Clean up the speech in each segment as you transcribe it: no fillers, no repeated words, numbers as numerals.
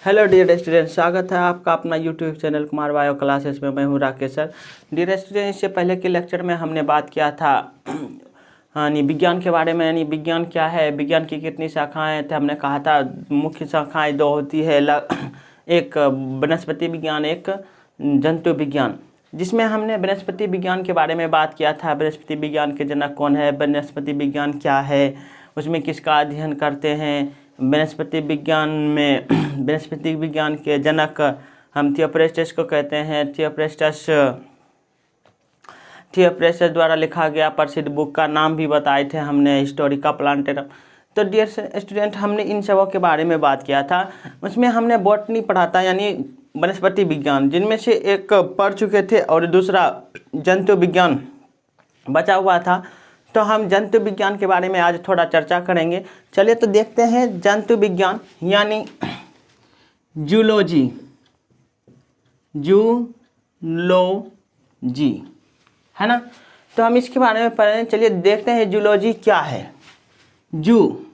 Hello dear student, स्वागत है आपका अपना YouTube channel Kumar bio classes में। मैं हूं राकेश सर। डियर स्टूडेंट, इससे पहले के लेक्चर में हमने बात किया था यानी विज्ञान के बारे में। यानी विज्ञान क्या है, विज्ञान की कितनी शाखाएं थे। हमने कहा था मुख्य शाखाएं दो होती है, एक वनस्पति विज्ञान, एक जंतु विज्ञान, जिसमें हमने वनस्पति विज्ञान के बारे में बात किया था। वनस्पति विज्ञान के जनक कौन है, वनस्पति विज्ञान क्या है, उसमें किसका अध्ययन करते हैं। वनस्पति विज्ञान में वनस्पति विज्ञान के जनक हम थियोफ्रेस्टस को कहते हैं। थियोफ्रेस्टस द्वारा लिखा गया प्रसिद्ध बुक का नाम भी बताए थे हमने, हिस्टोरिका प्लांटेरम। तो डियर स्टूडेंट, हमने इन सबों के बारे में बात किया था। उसमें हमने बॉटनी पढ़ा था, यानी वनस्पति विज्ञान, जिनमें से एक पढ़ चुके थे और दूसरा जंतु विज्ञान बचा हुआ था। तो हम जंतु विज्ञान के बारे में आज थोड़ा चर्चा करेंगे। चलिए तो देखते हैं जंतु विज्ञान यानी जूलॉजी। जूलॉजी है ना, तो हम इसके बारे में पढ़ें। चलिए देखते हैं जूलॉजी क्या है। जू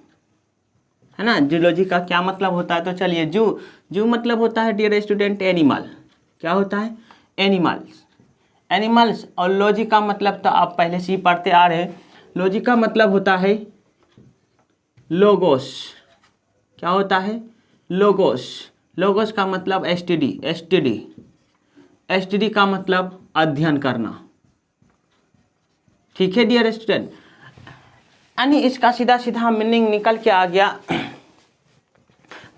है ना, जूलॉजी का क्या मतलब होता है। तो चलिए, जू मतलब होता है डियर स्टूडेंट एनिमल। क्या होता है? एनिमल्स। और लॉजी का मतलब तो आप पहले से ही पढ़ते आ रहे हैं। लॉजी का मतलब होता है लोगोस। क्या होता है? लोगोस। लोगोस का मतलब एसटीडी का मतलब अध्ययन करना। ठीक है डियर स्टूडेंट, यानी इसका सीधा सीधा मीनिंग निकल के आ गया,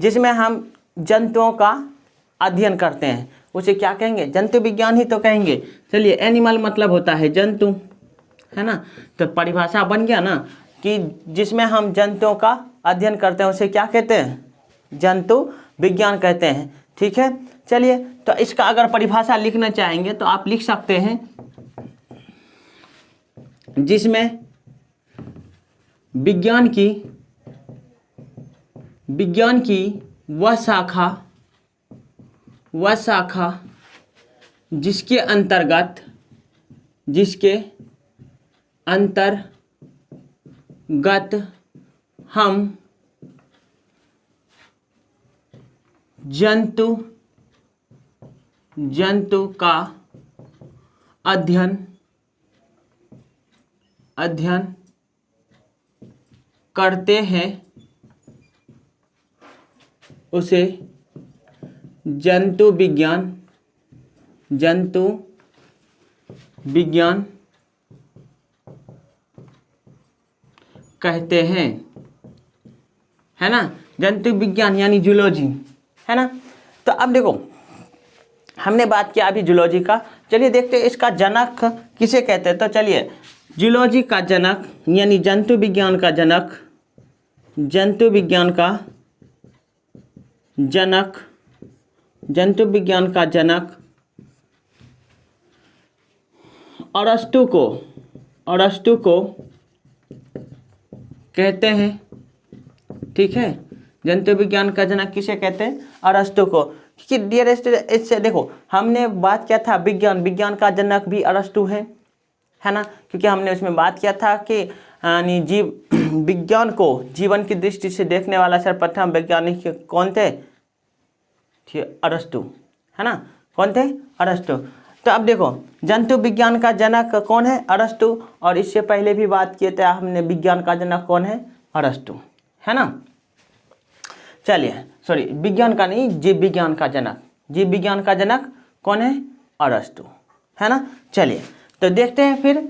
जिसमें हम जंतुओं का अध्ययन करते हैं उसे क्या कहेंगे? जंतु विज्ञान ही तो कहेंगे। चलिए, एनिमल मतलब होता है जंतु, है ना। तो परिभाषा बन गया ना कि जिसमें हम जंतुओं का अध्ययन करते हैं उसे क्या कहते हैं? जंतु विज्ञान कहते हैं। ठीक है, चलिए तो इसका अगर परिभाषा लिखना चाहेंगे तो आप लिख सकते हैं, जिसमें विज्ञान की वह शाखा जिसके अंतर्गत हम जंतु का अध्ययन करते हैं उसे जंतु विज्ञान कहते हैं, है ना। जंतु विज्ञान यानी जूलॉजी, है ना। तो अब देखो, हमने बात किया अभी जूलॉजी का। चलिए देखते हैं इसका जनक किसे कहते हैं। तो चलिए, जूलॉजी का जनक यानी जंतु विज्ञान का जनक अरस्तु को कहते हैं। ठीक है, जंतु विज्ञान का जनक किसे कहते हैं? अरस्तु को। क्योंकि डियर स्टूडेंट, इससे देखो, हमने बात किया था विज्ञान का जनक भी अरस्तु है ना। क्योंकि हमने उसमें बात किया था कि यानी विज्ञान को जीवन की दृष्टि से देखने वाला सर्वप्रथम वैज्ञानिक कौन थे? अरस्तु, है ना। कौन थे? अरस्तु। तो अब देखो, जंतु विज्ञान का जनक कौन है? अरस्तु। और इससे पहले भी बात किए थे हमने, विज्ञान का जनक कौन है? अरस्तु, है ना। चलिए, सॉरी, विज्ञान का नहीं, जीव विज्ञान का जनक कौन है? अरस्तु, है ना। चलिए तो देखते हैं फिर।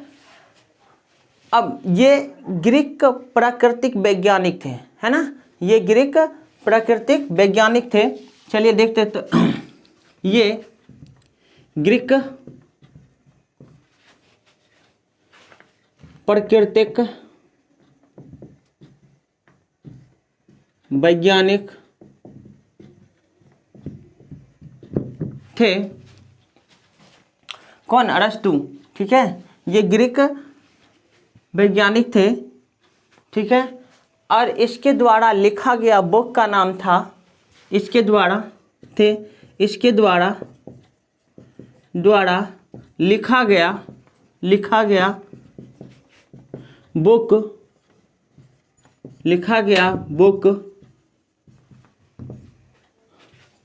अब ये ग्रीक प्राकृतिक वैज्ञानिक थे, है ना। ये ग्रीक प्राकृतिक वैज्ञानिक थे। चलिए देखते हैं। तो ये ग्रीक प्राकृतिक वैज्ञानिक थे। कौन? अरस्तु। ठीक है, ये ग्रीक वैज्ञानिक थे। ठीक है, और इसके द्वारा लिखा गया बुक का नाम था, इसके द्वारा लिखा गया बुक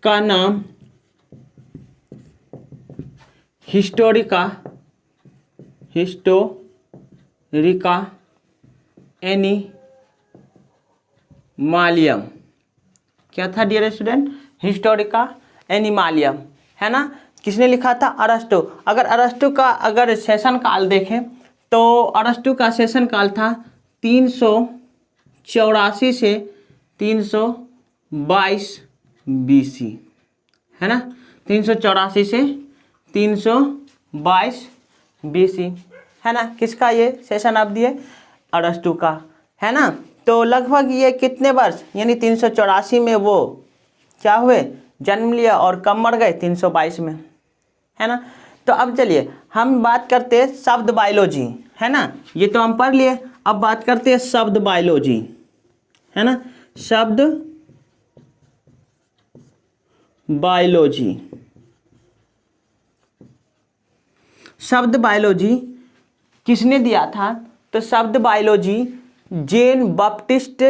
का नाम हिस्टोरिका एनिमालियम। क्या था डियर स्टूडेंट? हिस्टोरिका एनिमालियम, है ना। किसने लिखा था? अरस्तु। अगर अरस्तु का अगर सेशन काल देखें तो अरस्तु का सेशन काल था 384 से 322 BC, है ना। 384 से 322 BC, है ना। किसका ये सेशन अवधि है? अरस्तु का, है ना। तो लगभग ये कितने वर्ष, यानी 384 में वो क्या हुए? जन्म लिया, और कब मर गए? 322 में, है ना। तो अब चलिए हम बात करते हैं शब्द बायोलॉजी, है ना। ये तो हम पढ़ लिए, अब बात करते हैं शब्द बायोलॉजी, है ना। शब्द बायोलॉजी, शब्द बायोलॉजी किसने दिया था? तो शब्द बायोलॉजी जेन बप्टिस्ट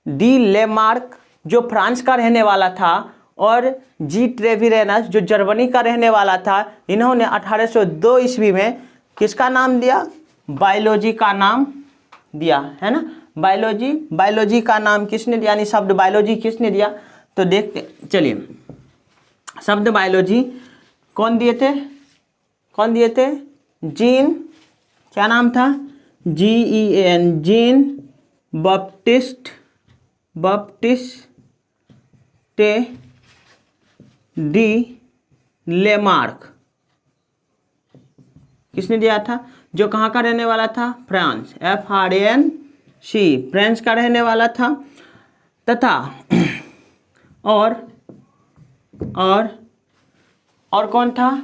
डी लेमार्क जो फ्रांस का रहने वाला था, और जी ट्रेविरेनस जो जर्मनी का रहने वाला था, इन्होंने 1802 ईस्वी में किसका नाम दिया? बायोलॉजी का नाम दिया, है ना। बायोलॉजी का नाम किसने दिया, यानी शब्द बायोलॉजी किसने दिया? तो देखते चलिए, शब्द बायोलॉजी कौन दिए थे? जीन, क्या नाम था? GEN, Jean Baptiste de Lamarck. किसने दिया था? जो कहाँ का रहने वाला था? फ्रांस, FRANC, फ्रांस का रहने वाला था। तथा और कौन था?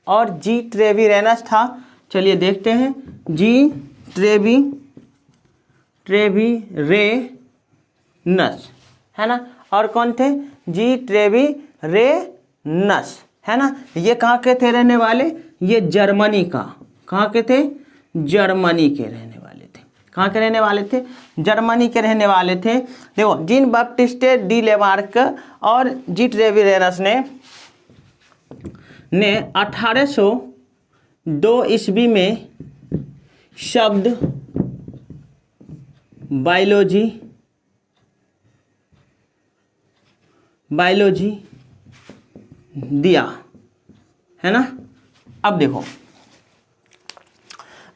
और जी ट्रेविरेनस था। चलिए देखते हैं, जी ट्रेविरेनस, है ना। और कौन थे? जी ट्रेविरेनस, है ना। ये कहाँ के थे रहने वाले? ये जर्मनी का, कहाँ के थे? जर्मनी के रहने वाले थे। कहाँ के रहने वाले थे? जर्मनी के रहने वाले थे। देखो, जीन बप्टिस्टे डी लेमार्क और जी ट्रेविरेनस ने 1802 ईस्वी में शब्द बायोलॉजी दिया, है ना। अब देखो,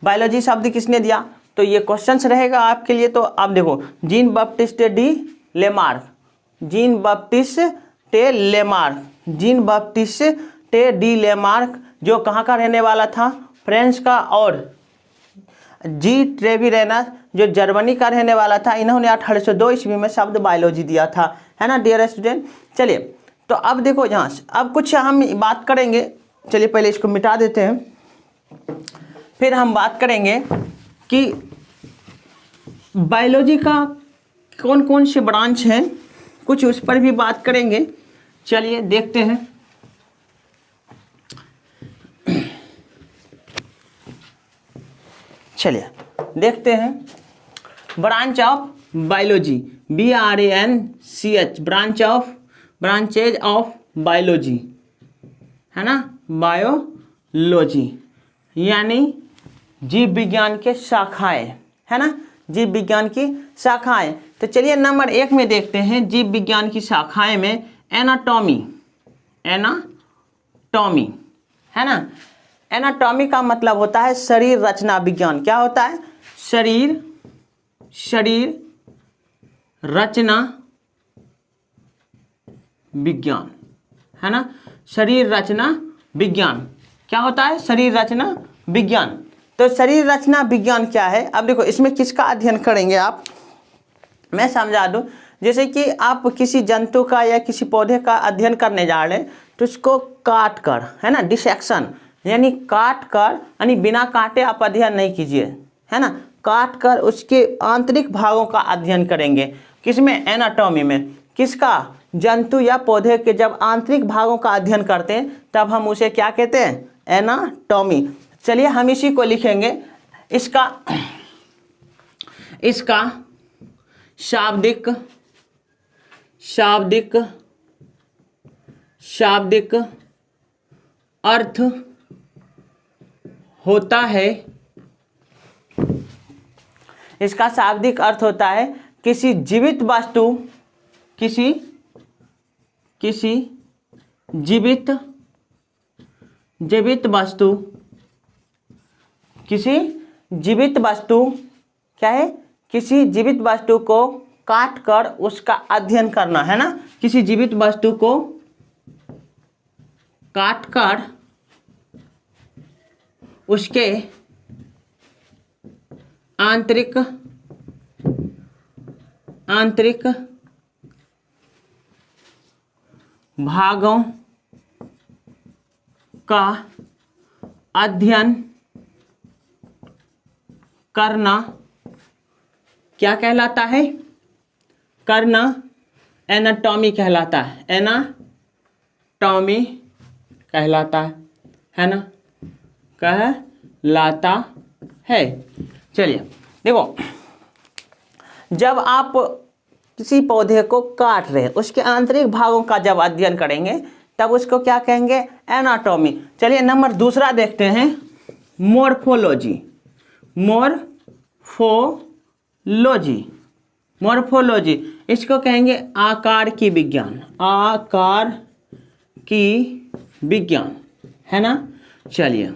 बायोलॉजी शब्द किसने दिया? तो ये क्वेश्चंस रहेगा आपके लिए। तो अब देखो, Jean Baptiste de Lamarck, Jean Baptiste de Lamarck जो कहाँ का रहने वाला था? फ्रांस का, और जी ट्रेविरेनस जो जर्मनी का रहने वाला था, इन्होंने 1802 ईस्वी में शब्द बायोलॉजी दिया था, है ना डियर स्टूडेंट। चलिए, तो अब देखो यहाँ से अब कुछ हम बात करेंगे। चलिए पहले इसको मिटा देते हैं, फिर हम बात करेंगे कि बायोलॉजी का कौन कौन से ब्रांच हैं, कुछ उस पर भी बात करेंगे। चलिए देखते हैं। चलिए देखते हैं, branch of biology, BRANCH, branches of biology, है ना। बायोलॉजी यानी जीव विज्ञान के शाखाएं, है ना, जीव विज्ञान की शाखाएं। तो चलिए नंबर 1 में देखते हैं जीव विज्ञान की शाखाएं में एनाटॉमी, है ना। एनाटॉमी का मतलब होता है शरीर रचना विज्ञान। क्या होता है? शरीर रचना विज्ञान, है ना। शरीर रचना विज्ञान क्या होता है? शरीर रचना विज्ञान। तो शरीर रचना विज्ञान क्या है? अब देखो, इसमें किसका अध्ययन करेंगे आप, मैं समझा दूं। जैसे कि आप किसी जंतु का या किसी पौधे का अध्ययन करने जा रहे हैं, तो उसको काट कर, है ना, डिसेक्शन, यानी काट कर, यानी बिना काटे आप अध्ययन नहीं कीजिए, है ना। काट कर उसके आंतरिक भागों का अध्ययन करेंगे। किसमें? एनाटॉमी में। किसका? जंतु या पौधे के जब आंतरिक भागों का अध्ययन करते हैं तब हम उसे क्या कहते हैं? एनाटॉमी। चलिए हम इसी को लिखेंगे। इसका शाब्दिक शाब्दिक अर्थ होता है, इसका शाब्दिक अर्थ होता है किसी जीवित वस्तु, किसी जीवित वस्तु, किसी जीवित वस्तु क्या है, किसी जीवित वस्तु को काट कर उसका अध्ययन करना, है ना। किसी जीवित वस्तु को काट कर उसके आंतरिक भागों का अध्ययन करना क्या कहलाता है, करना एनाटॉमी कहलाता है, एनाटॉमी कहलाता है ना, कहलाता है। चलिए देखो, जब आप किसी पौधे को काट रहे हैं, उसके आंतरिक भागों का जब अध्ययन करेंगे तब उसको क्या कहेंगे, एनाटॉमी। चलिए नंबर दूसरा देखते हैं, मॉर्फोलॉजी। मॉर्फोलॉजी इसको कहेंगे आकार की विज्ञान, आकार की विज्ञान, है ना। चलिए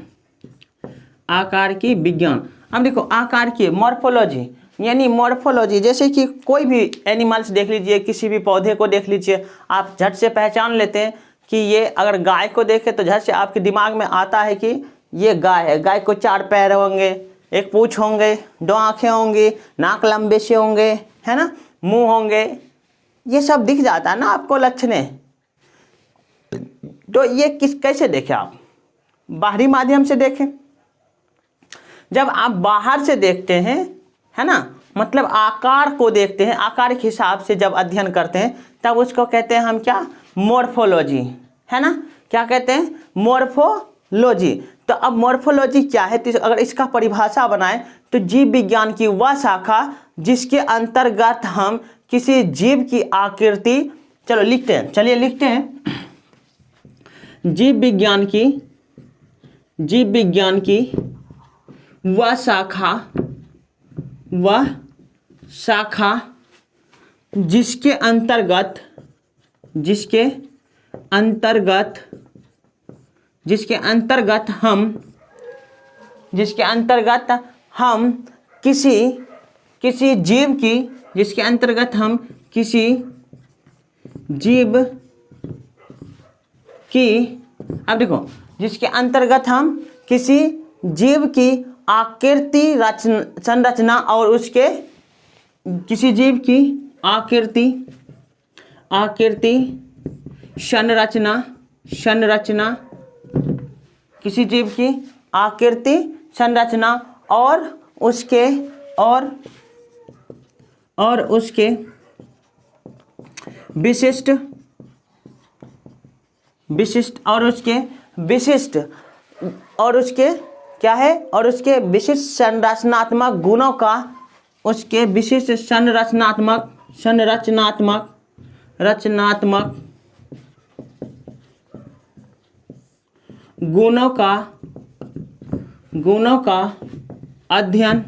आकार की विज्ञान। अब देखो आकार की मॉर्फोलॉजी, यानी मॉर्फोलॉजी जैसे कि कोई भी एनिमल्स देख लीजिए, किसी भी पौधे को देख लीजिए, आप झट से पहचान लेते हैं कि ये, अगर गाय को देखें तो झट से आपके दिमाग में आता है कि ये गाय है। गाय को 4 पैर होंगे, एक पूँछ होंगे, 2 आँखें होंगी, नाक लंबे से होंगे, है ना, मुंह होंगे, ये सब दिख जाता है ना आपको लक्षण। तो ये कैसे देखें आप, बाहरी माध्यम से देखें। जब आप बाहर से देखते हैं, है ना, मतलब आकार को देखते हैं, आकार के हिसाब से जब अध्ययन करते हैं तब उसको कहते हैं हम क्या, मॉर्फोलॉजी, है ना। क्या कहते हैं, मॉर्फोलॉजी। तो अब मॉर्फोलॉजी क्या है, तो अगर इसका परिभाषा बनाएं तो जीव विज्ञान की वह शाखा जिसके अंतर्गत हम किसी जीव की आकृति, चलो लिखते हैं, चलिए लिखते हैं, जीव विज्ञान की वह शाखा जिसके अंतर्गत हम किसी जीव की, जिसके अंतर्गत हम किसी जीव की, अब देखो, जिसके अंतर्गत हम किसी जीव की आकृति संरचना और उसके, किसी जीव की आकृति संरचना, किसी जीव की आकृति संरचना और उसके विशिष्ट क्या है, और उसके विशिष्ट संरचनात्मक गुणों का, उसके विशिष्ट संरचनात्मक गुणों का अध्ययन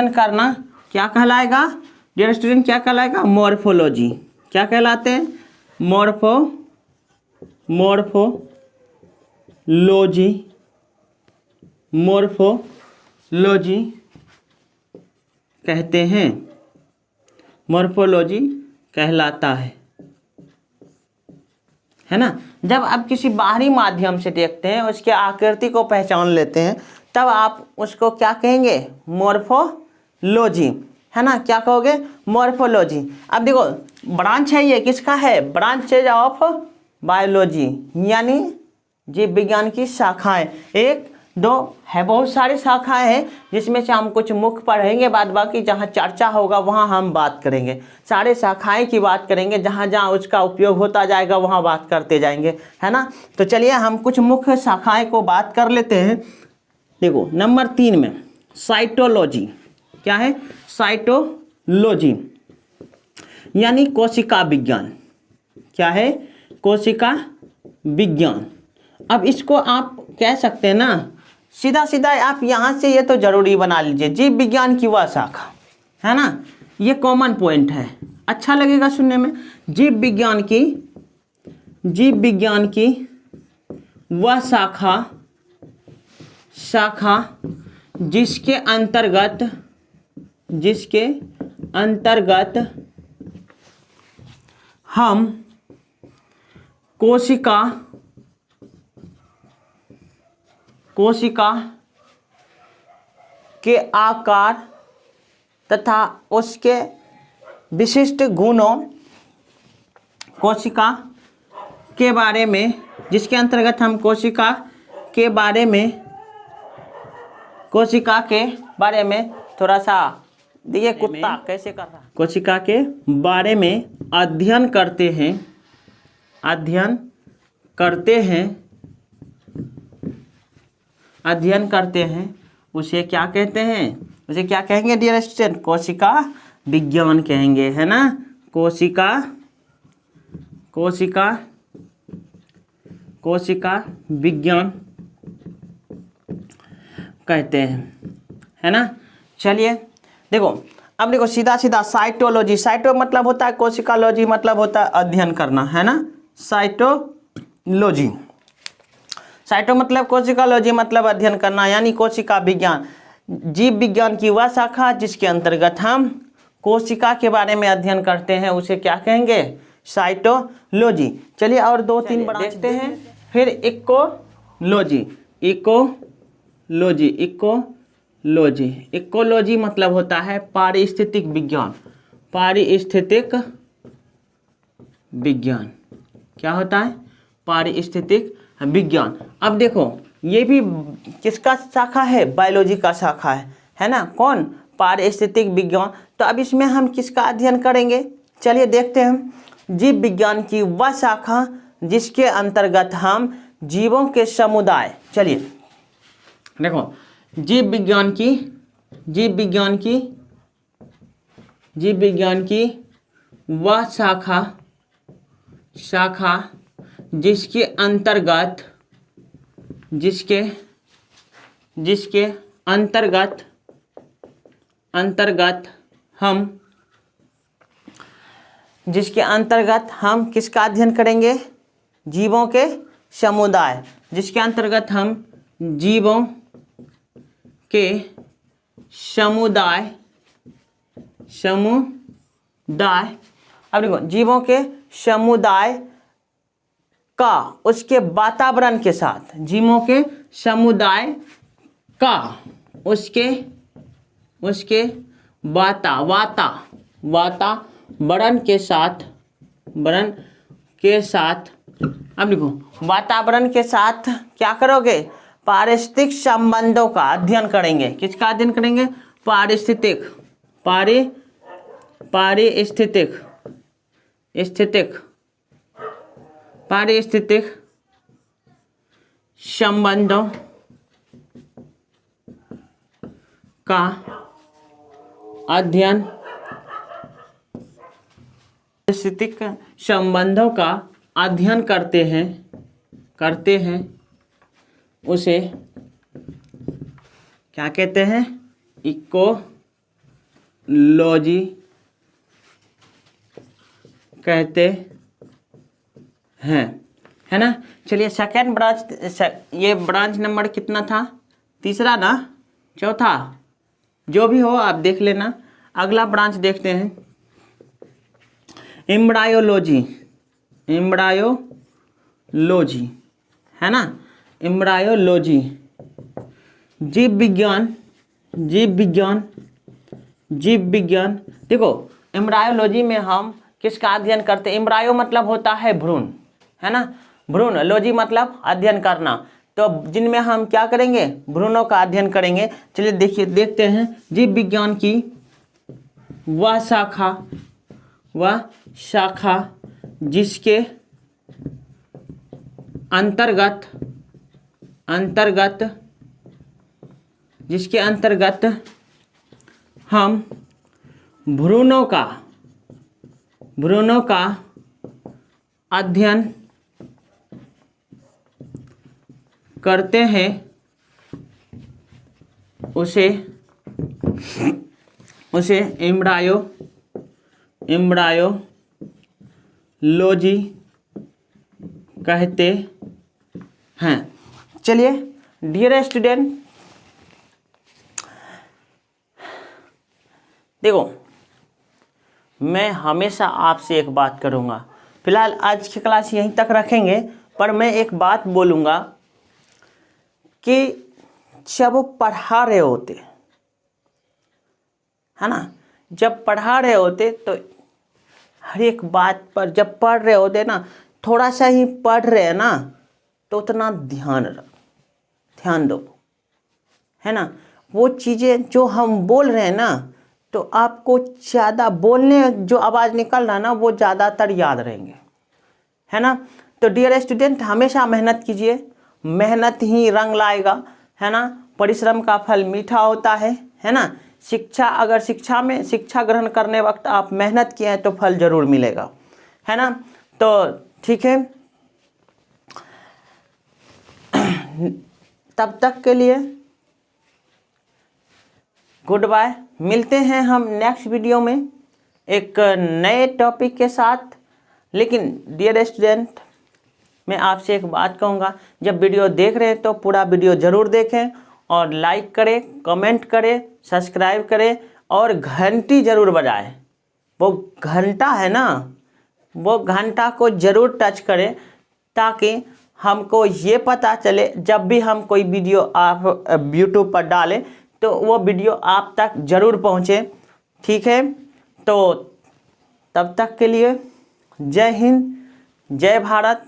करना क्या कहलाएगा डियर स्टूडेंट, क्या कहलाएगा, मॉर्फोलॉजी। क्या कहलाते हैं, मॉर्फोलॉजी कहते हैं, मॉर्फोलॉजी कहलाता है ना। जब आप किसी बाहरी माध्यम से देखते हैं, उसके आकृति को पहचान लेते हैं, तब आप उसको क्या कहेंगे, मॉर्फोलॉजी, है ना। क्या कहोगे, मॉर्फोलॉजी। अब देखो ब्रांच है, ये किसका है, ब्रांच ऑफ बायोलॉजी, यानी जीव विज्ञान की शाखाएं। 1 2 है, बहुत सारी शाखाएं हैं, जिसमें से हम कुछ मुख्य पढ़ेंगे, बाद बाकी जहाँ चर्चा होगा वहाँ हम बात करेंगे, सारे शाखाएं की बात करेंगे, जहाँ जहाँ उसका उपयोग होता जाएगा वहाँ बात करते जाएंगे, है ना। तो चलिए हम कुछ मुख्य शाखाएं को बात कर लेते हैं। देखो नंबर 3 में साइटोलॉजी, क्या है, लॉजी यानी कोशिका विज्ञान। क्या है? कोशिका विज्ञान। अब इसको आप कह सकते हैं ना, सीधा सीधा आप यहाँ से ये तो जरूरी बना लीजिए, जीव विज्ञान की वह शाखा, है ना, ये कॉमन पॉइंट है, अच्छा लगेगा सुनने में। जीव विज्ञान की वह शाखा जिसके अंतर्गत हम कोशिका के आकार तथा उसके विशिष्ट गुणों, कोशिका के बारे में, जिसके अंतर्गत हम कोशिका के बारे में थोड़ा सा देखिए कुत्ता कैसे कर रहा है, कोशिका के बारे में अध्ययन करते हैं, उसे क्या कहते हैं? उसे क्या कहेंगे डियर स्टूडेंट? कोशिका विज्ञान कहेंगे, है ना। कोशिका विज्ञान कहते हैं, है ना। चलिए देखो, अब देखो सीधा सीधा साइटोलॉजी, साइटो मतलब होता है कोशिकालॉजी मतलब होता है अध्ययन करना, है ना। साइटोलॉजी, साइटो मतलब कोशिकालॉजी मतलब अध्ययन करना, यानी कोशिका विज्ञान, जीव विज्ञान की वह शाखा जिसके अंतर्गत हम कोशिका के बारे में अध्ययन करते हैं, उसे क्या कहेंगे? साइटोलॉजी। चलिए और दो तीन ब्रांच देखते हैं। फिर इकोलॉजी मतलब होता है पारिस्थितिक विज्ञान। क्या होता है? पारिस्थितिक विज्ञान। अब देखो ये भी किसका शाखा है? बायोलॉजी का शाखा है ना। कौन? पारिस्थितिक विज्ञान। तो अब इसमें हम किसका अध्ययन करेंगे? चलिए देखते हैं। जीव विज्ञान की वह शाखा जिसके अंतर्गत हम जीवों के समुदाय, चलिए देखो, जीव विज्ञान की वह शाखा जिसके अंतर्गत हम किसका अध्ययन करेंगे? जीवों के समुदाय, जिसके अंतर्गत हम जीवों के समुदाय। अब देखो, जीवों के समुदाय का उसके वातावरण के साथ, जीवों के समुदाय का उसके वातावरण के साथ, अब देखो वातावरण के साथ क्या करोगे? पारिस्थितिक संबंधों का अध्ययन करेंगे। किसका अध्ययन करेंगे? पारिस्थितिक संबंधों का अध्ययन, पारिस्थितिक संबंधों का अध्ययन करते हैं, उसे क्या कहते हैं? इकोलॉजी कहते हैं, है ना। चलिए सेकेंड ब्रांच, ये ब्रांच नंबर कितना था? तीसरा ना, चौथा, जो भी हो आप देख लेना। अगला ब्रांच देखते हैं, एम्ब्रायोलॉजी, है ना। एम्ब्रायोलॉजी, जीव विज्ञान। देखो एम्ब्रायोलॉजी में हम किसका अध्ययन करते हैं? एम्ब्रायो मतलब होता है भ्रूण, है ना। भ्रूण, लॉजी मतलब अध्ययन करना, तो जिनमें हम क्या करेंगे? भ्रूणों का अध्ययन करेंगे। चलिए देखते हैं। जीव विज्ञान की वह शाखा जिसके अंतर्गत हम भ्रूणों का अध्ययन करते हैं उसे एम्ब्रायोलॉजी कहते हैं। चलिए डियर स्टूडेंट, देखो मैं हमेशा आपसे एक बात करूँगा। फिलहाल आज की क्लास यहीं तक रखेंगे, पर मैं एक बात बोलूँगा कि जब वो पढ़ा रहे होते है ना, जब पढ़ा रहे होते तो हर एक बात पर जब पढ़ रहे होते ना, थोड़ा सा ही पढ़ रहे हैं ना तो उतना ध्यान दो, है ना। वो चीज़ें जो हम बोल रहे हैं ना, तो आपको ज़्यादा बोलने जो आवाज़ निकल रहा है ना, वो ज़्यादातर याद रहेंगे, है ना। तो डियर स्टूडेंट, हमेशा मेहनत कीजिए, मेहनत ही रंग लाएगा, है ना। परिश्रम का फल मीठा होता है ना। शिक्षा ग्रहण करने वक्त आप मेहनत किए हैं तो फल जरूर मिलेगा, है ना। तो ठीक है, तब तक के लिए गुड बाय। मिलते हैं हम नेक्स्ट वीडियो में एक नए टॉपिक के साथ। लेकिन डियर स्टूडेंट, मैं आपसे एक बात कहूँगा, जब वीडियो देख रहे हैं तो पूरा वीडियो ज़रूर देखें और लाइक करें, कमेंट करें, सब्सक्राइब करें और घंटी ज़रूर बजाएं। वो घंटा है ना, वो घंटा को ज़रूर टच करें ताकि हमको ये पता चले जब भी हम कोई वीडियो आप यूट्यूब पर डालें तो वो वीडियो आप तक ज़रूर पहुँचे, ठीक है। तो तब तक के लिए जय हिंद, जय भारत।